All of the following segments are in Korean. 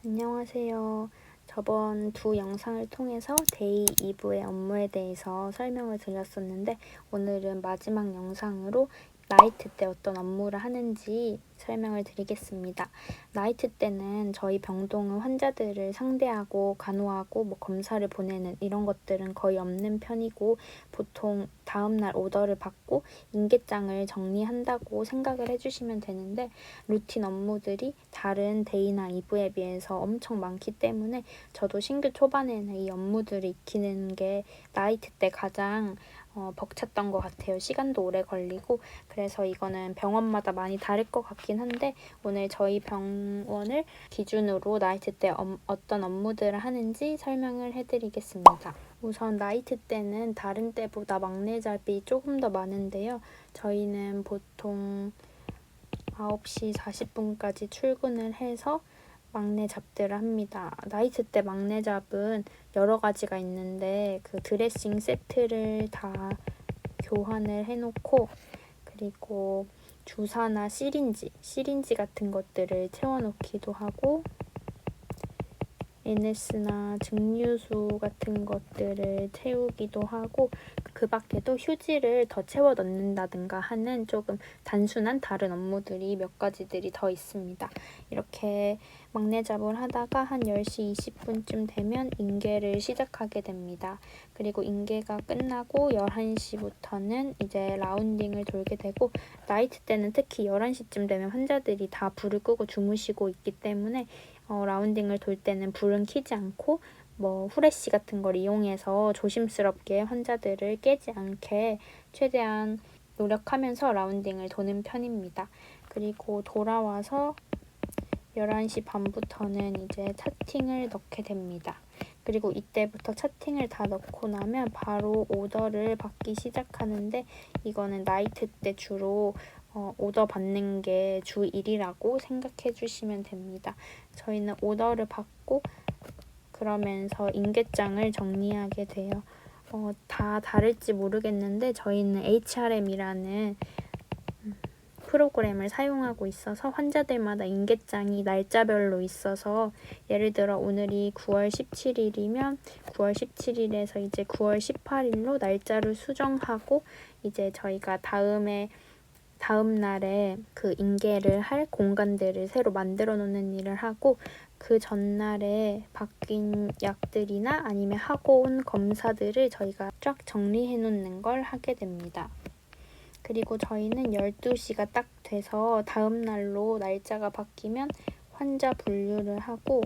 안녕하세요. 저번 두 영상을 통해서 데이 2부의 업무에 대해서 설명을 드렸었는데 오늘은 마지막 영상으로 나이트 때 어떤 업무를 하는지 설명을 드리겠습니다. 나이트 때는 저희 병동은 환자들을 상대하고 간호하고 검사를 보내는 이런 것들은 거의 없는 편이고 보통 다음날 오더를 받고 인계장을 정리한다고 생각을 해주시면 되는데 루틴 업무들이 다른 데이나 2부에 비해서 엄청 많기 때문에 저도 신규 초반에는 이 업무들을 익히는 게 나이트 때 가장 벅찼던 것 같아요. 시간도 오래 걸리고 그래서 이거는 병원마다 많이 다를 것 같긴 한데 오늘 저희 병원을 기준으로 나이트 때 어떤 업무들을 하는지 설명을 해드리겠습니다. 우선 나이트 때는 다른 때보다 막내 잡이 조금 더 많은데요. 저희는 보통 9시 40분까지 출근을 해서 막내 잡들을 합니다. 나이트 때 막내 잡은 여러 가지가 있는데 그 드레싱 세트를 다 교환을 해놓고 그리고 주사나 시린지 같은 것들을 채워놓기도 하고 NS나 증류수 같은 것들을 채우기도 하고 그 밖에도 휴지를 더 채워 넣는다든가 하는 조금 단순한 다른 업무들이 몇 가지들이 더 있습니다. 이렇게 막내 잡을 하다가 한 10시 20분쯤 되면 인계를 시작하게 됩니다. 그리고 인계가 끝나고 11시부터는 이제 라운딩을 돌게 되고 나이트 때는 특히 11시쯤 되면 환자들이 다 불을 끄고 주무시고 있기 때문에 라운딩을 돌 때는 불은 켜지 않고 후레쉬 같은 걸 이용해서 조심스럽게 환자들을 깨지 않게 최대한 노력하면서 라운딩을 도는 편입니다. 그리고 돌아와서 11시 반부터는 이제 차팅을 넣게 됩니다. 그리고 이때부터 차팅을 다 넣고 나면 바로 오더를 받기 시작하는데 이거는 나이트 때 주로 오더 받는 게 주 일이라고 생각해 주시면 됩니다. 저희는 오더를 받고 그러면서 인계장을 정리하게 돼요. 다 다를지 모르겠는데 저희는 HRM이라는 프로그램을 사용하고 있어서 환자들마다 인계장이 날짜별로 있어서 예를 들어 오늘이 9월 17일이면 9월 17일에서 이제 9월 18일로 날짜를 수정하고 이제 저희가 다음 날에 그 인계를 할 공간들을 새로 만들어 놓는 일을 하고 그 전날에 바뀐 약들이나 아니면 하고 온 검사들을 저희가 쫙 정리해 놓는 걸 하게 됩니다. 그리고 저희는 12시가 딱 돼서 다음 날로 날짜가 바뀌면 환자 분류를 하고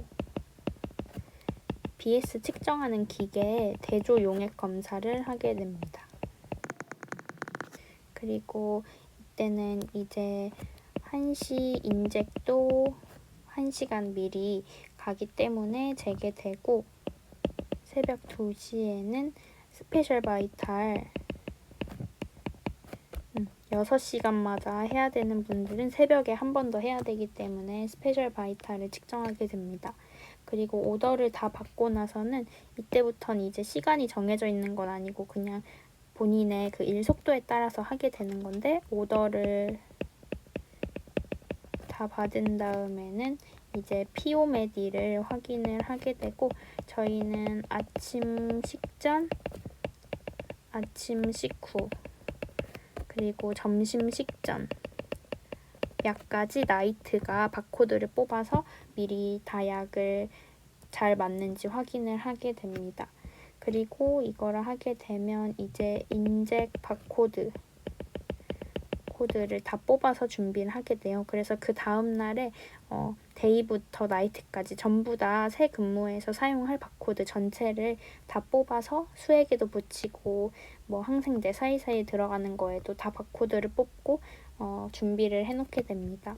BS 측정하는 기계에 대조 용액 검사를 하게 됩니다. 그리고 이때는 이제 1시 인젝도 1시간 미리 가기 때문에 재개되고 새벽 2시에는 스페셜 바이탈 6시간마다 해야 되는 분들은 새벽에 한 번 더 해야 되기 때문에 스페셜 바이탈을 측정하게 됩니다. 그리고 오더를 다 받고 나서는 이때부터는 이제 시간이 정해져 있는 건 아니고 그냥 본인의 그 일 속도에 따라서 하게 되는 건데 오더를 다 받은 다음에는 이제 피오메디를 확인을 하게 되고 저희는 아침 식전, 아침 식후 그리고 점심 식전 약까지 나이트가 바코드를 뽑아서 미리 다 약을 잘 맞는지 확인을 하게 됩니다. 그리고 이거를 하게 되면 이제 인젝 바코드를 다 뽑아서 준비를 하게 돼요. 그래서 그 다음 날에 데이부터 나이트까지 전부 다 새 근무에서 사용할 바코드 전체를 다 뽑아서 수액에도 붙이고 항생제 사이사이 들어가는 거에도 다 바코드를 뽑고 준비를 해놓게 됩니다.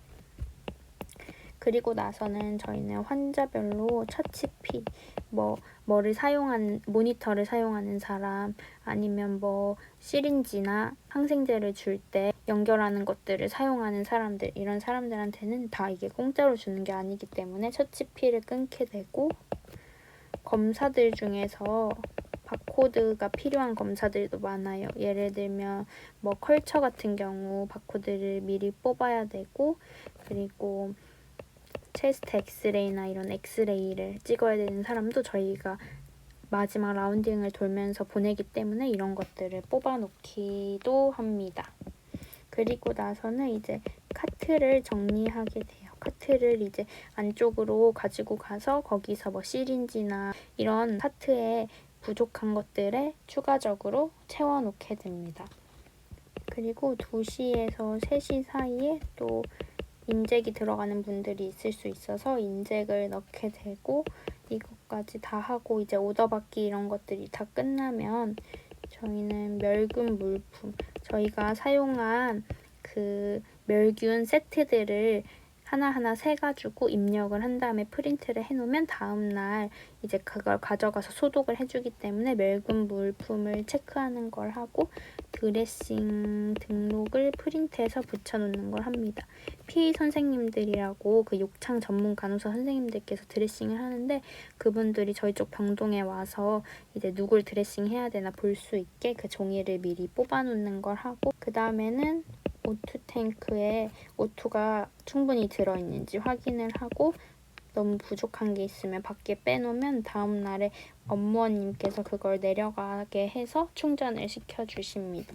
그리고 나서는 저희는 환자별로 처치피, 모니터를 사용하는 사람, 아니면 시린지나 항생제를 줄 때 연결하는 것들을 사용하는 사람들, 이런 사람들한테는 다 이게 공짜로 주는 게 아니기 때문에 처치피를 끊게 되고 검사들 중에서 바코드가 필요한 검사들도 많아요. 예를 들면 컬처 같은 경우 바코드를 미리 뽑아야 되고 그리고 체스트 엑스레이나 이런 엑스레이를 찍어야 되는 사람도 저희가 마지막 라운딩을 돌면서 보내기 때문에 이런 것들을 뽑아놓기도 합니다. 그리고 나서는 이제 카트를 정리하게 돼요. 카트를 이제 안쪽으로 가지고 가서 거기서 뭐 시린지나 이런 카트에 부족한 것들에 추가적으로 채워놓게 됩니다. 그리고 2시에서 3시 사이에 또 인젝이 들어가는 분들이 있을 수 있어서 인젝을 넣게 되고 이것까지 다 하고 이제 오더 받기 이런 것들이 다 끝나면 저희는 멸균 물품, 저희가 사용한 그 멸균 세트들을 하나하나 세가지고 입력을 한 다음에 프린트를 해놓으면 다음날 이제 그걸 가져가서 소독을 해주기 때문에 멸균 물품을 체크하는 걸 하고 드레싱 등록을 프린트해서 붙여놓는 걸 합니다. PA 선생님들이라고 그 욕창 전문 간호사 선생님들께서 드레싱을 하는데 그분들이 저희 쪽 병동에 와서 이제 누굴 드레싱 해야 되나 볼 수 있게 그 종이를 미리 뽑아놓는 걸 하고 그 다음에는 O2 탱크에 O2가 충분히 들어있는지 확인을 하고 너무 부족한 게 있으면 밖에 빼놓으면 다음날에 업무원님께서 그걸 내려가게 해서 충전을 시켜주십니다.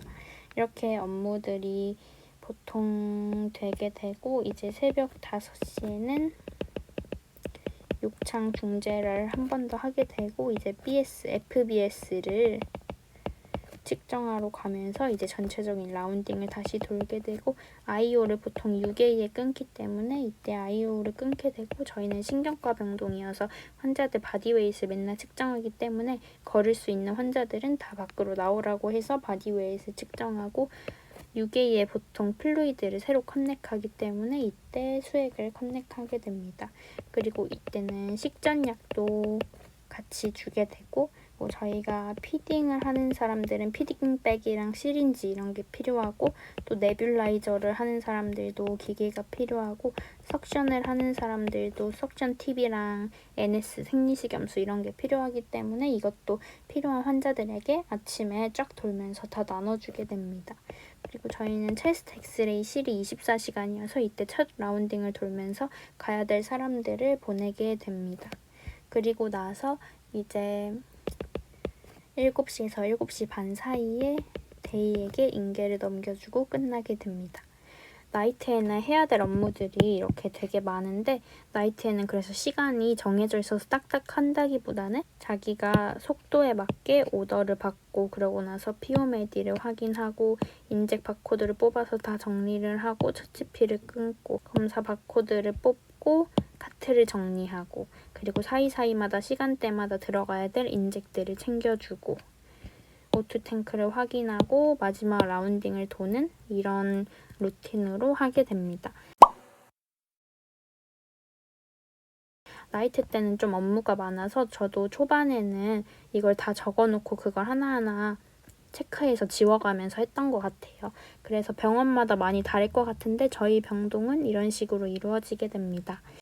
이렇게 업무들이 보통 되게 되고 이제 새벽 5시에는 욕창 중재를 한 번 더 하게 되고 이제 FBS를 측정하러 가면서 이제 전체적인 라운딩을 다시 돌게 되고 IO를 보통 6A에 끊기 때문에 이때 IO를 끊게 되고 저희는 신경과 병동이어서 환자들 바디웨이트를 맨날 측정하기 때문에 걸을 수 있는 환자들은 다 밖으로 나오라고 해서 바디웨이트를 측정하고 6A에 보통 플루이드를 새로 커넥하기 때문에 이때 수액을 커넥하게 됩니다. 그리고 이때는 식전약도 같이 주게 되고 뭐 저희가 피딩을 하는 사람들은 피딩백이랑 시린지 이런 게 필요하고 또 네뷸라이저를 하는 사람들도 기계가 필요하고 석션을 하는 사람들도 석션 팁이랑 NS 생리식염수 이런 게 필요하기 때문에 이것도 필요한 환자들에게 아침에 쫙 돌면서 다 나눠주게 됩니다. 그리고 저희는 체스트 엑스레이 실이 24시간이어서 이때 첫 라운딩을 돌면서 가야 될 사람들을 보내게 됩니다. 그리고 나서 이제 7시에서 7시 반 사이에 데이에게 인계를 넘겨주고 끝나게 됩니다. 나이트에는 해야 될 업무들이 이렇게 되게 많은데 나이트에는 그래서 시간이 정해져 있어서 딱딱 한다기보다는 자기가 속도에 맞게 오더를 받고 그러고 나서 PO메디를 확인하고 인젝 바코드를 뽑아서 다 정리를 하고 처치피를 끊고 검사 바코드를 뽑고 카트를 정리하고 그리고 사이사이마다 시간대마다 들어가야 될 인젝들을 챙겨주고 O2 탱크를 확인하고 마지막 라운딩을 도는 이런 루틴으로 하게 됩니다. 나이트 때는 좀 업무가 많아서 저도 초반에는 이걸 다 적어놓고 그걸 하나하나 체크해서 지워가면서 했던 것 같아요. 그래서 병원마다 많이 다를 것 같은데 저희 병동은 이런 식으로 이루어지게 됩니다.